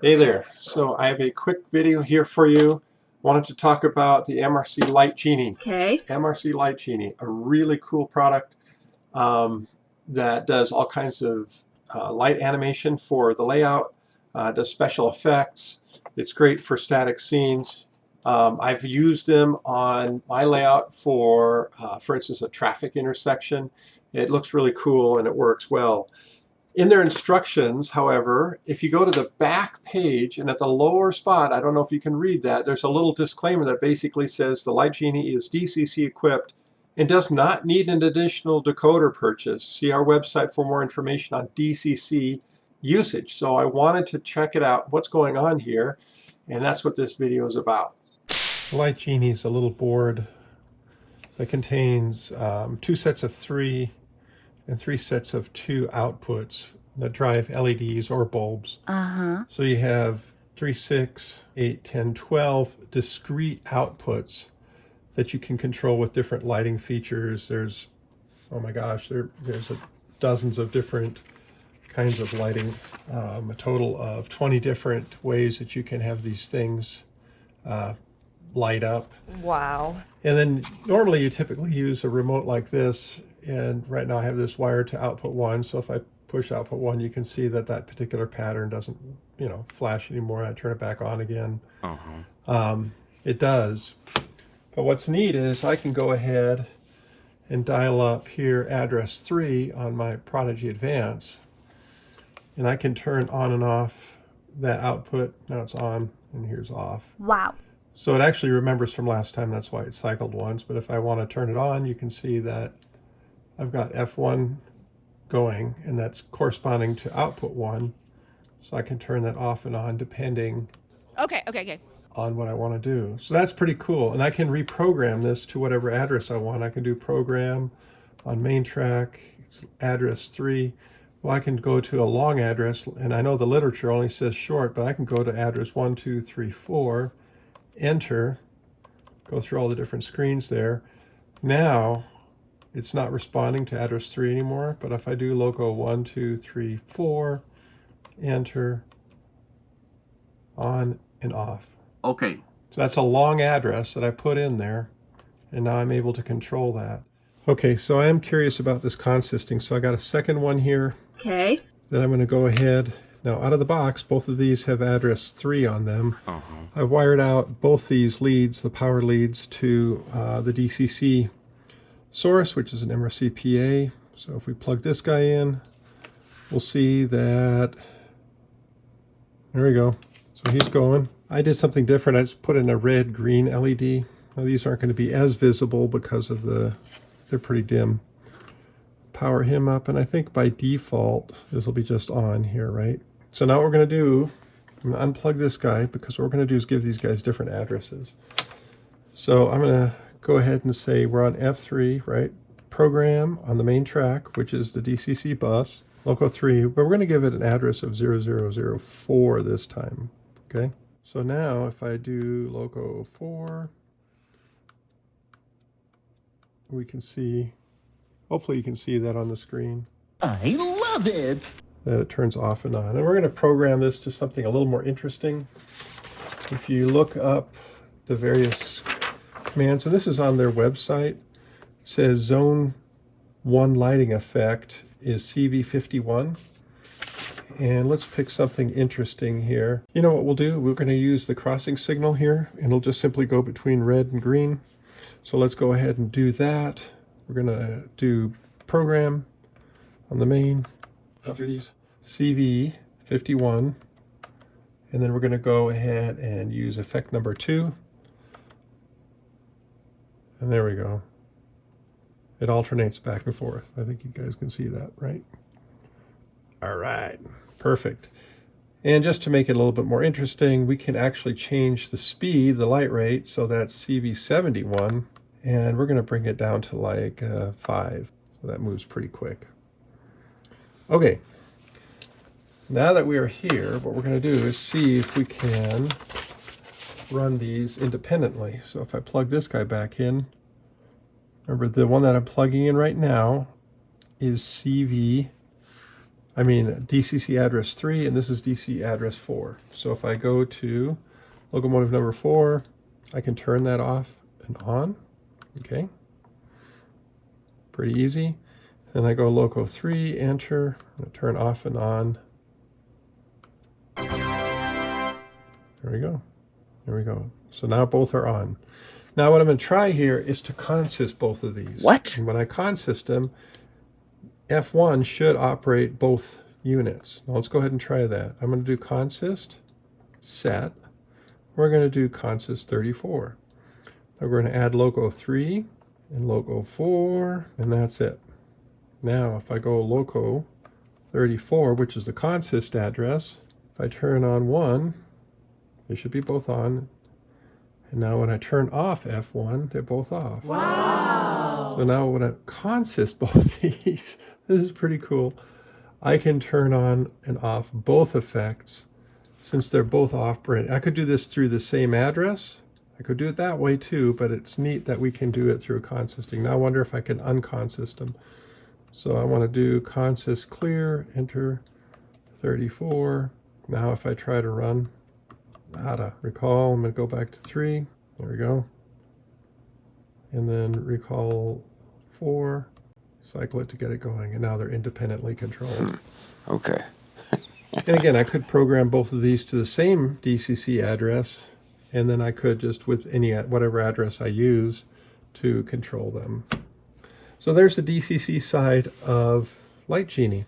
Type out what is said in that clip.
Hey there, so I have a quick video here for you. Wanted to talk about the MRC Light Genie. Okay. MRC Light Genie, a really cool product that does all kinds of light animation for the layout, does special effects. It's great for static scenes. I've used them on my layout for instance, a traffic intersection. It looks really cool and it works well. In their instructions, however, if you go to the back page and at the lower spot, I don't know if you can read that, there's a little disclaimer that basically says the Light Genie is DCC equipped and does not need an additional decoder purchase. See our website for more information on DCC usage. So I wanted to check it out, what's going on here, and that's what this video is about. The Light Genie is a little board that contains 2 sets of 3 and 3 sets of 2 outputs that drive LEDs or bulbs. So you have 3, 6, 8, 10, 12 discrete outputs that you can control with different lighting features. There's, oh my gosh, there's dozens of different kinds of lighting, a total of 20 different ways that you can have these things light up. Wow. And then normally you typically use a remote like this, and right now I have this wired to output 1, so if I push output 1 you can see that that particular pattern doesn't, flash anymore. I turn it back on again. It does. But what's neat is I can go ahead and dial up here address 3 on my Prodigy Advance, and I can turn on and off that output. Now it's on and here's off. Wow. So it actually remembers from last time, that's why it cycled once. But if I want to turn it on, you can see that I've got F1 going, and that's corresponding to output 1. So I can turn that off and on depending on what I want to do. So that's pretty cool. And I can reprogram this to whatever address I want. I can do program on main track, it's address 3. Well, I can go to a long address, and I know the literature only says short, but I can go to address 1, 2, 3, 4. Enter, go through all the different screens there. Now it's not responding to address 3 anymore, but if I do local 1, 2, 3, 4, enter, on and off. Okay. So that's a long address that I put in there, and now I'm able to control that. Okay, so I am curious about this consisting, so I got a second one here. Okay. Then I'm going to go ahead. Now, out of the box, both of these have address 3 on them. I've wired out both these leads, the power leads, to the DCC source, which is an MRC PA. So if we plug this guy in, we'll see that, there we go. So he's going. I did something different. I just put in a red-green LED. Now, these aren't going to be as visible because of they're pretty dim. Power him up, and I think by default, this will be just on here, right? So now what we're going to do, I'm going to unplug this guy, because what we're going to do is give these guys different addresses. So I'm going to go ahead and say we're on F3, right? Program on the main track, which is the DCC bus, local 3, but we're going to give it an address of 0004 this time, okay? So now if I do local 4, we can see, hopefully you can see that on the screen. I love it. That it turns off and on. And we're going to program this to something a little more interesting. If you look up the various commands, and this is on their website, it says zone 1 lighting effect is CV51. And let's pick something interesting here. You know what we'll do? We're going to use the crossing signal here, and it'll just simply go between red and green. So let's go ahead and do that. We're going to do program on the main. After these CV51, and then we're going to go ahead and use effect number 2, and there we go. It alternates back and forth. I think you guys can see that, right? All right, perfect. And just to make it a little bit more interesting, we can actually change the speed, the light rate, so that's CV71, and we're going to bring it down to like 5, so that moves pretty quick. Okay, now that we are here, what we're going to do is see if we can run these independently. So if I plug this guy back in, remember the one that I'm plugging in right now is CV I mean DCC address 3, and this is DC address 4. So if I go to locomotive number 4, I can turn that off and on. Okay, pretty easy. Then I go loco 3, enter, I'm going to turn off and on. There we go. There we go. So now both are on. Now what I'm going to try here is to consist both of these. What? And when I consist them, F1 should operate both units. Now let's go ahead and try that. I'm going to do consist set. We're going to do consist 34. Now we're going to add loco 3 and loco 4, and that's it. Now if I go loco 34, which is the consist address, if I turn on 1, they should be both on. And now when I turn off F1, they're both off. Wow. So now when I consist both these, this is pretty cool. I can turn on and off both effects since they're both operant. I could do this through the same address. I could do it that way too, but it's neat that we can do it through consisting. Now I wonder if I can unconsist them. So I want to do consist clear, enter 34. Now if I try to run, nada. Recall, I'm going to go back to 3. There we go. And then recall 4. Cycle it to get it going. And now they're independently controlled. Okay. And again, I could program both of these to the same DCC address. And then I could just with any whatever address I use to control them. So there's the DCC side of Light Genie.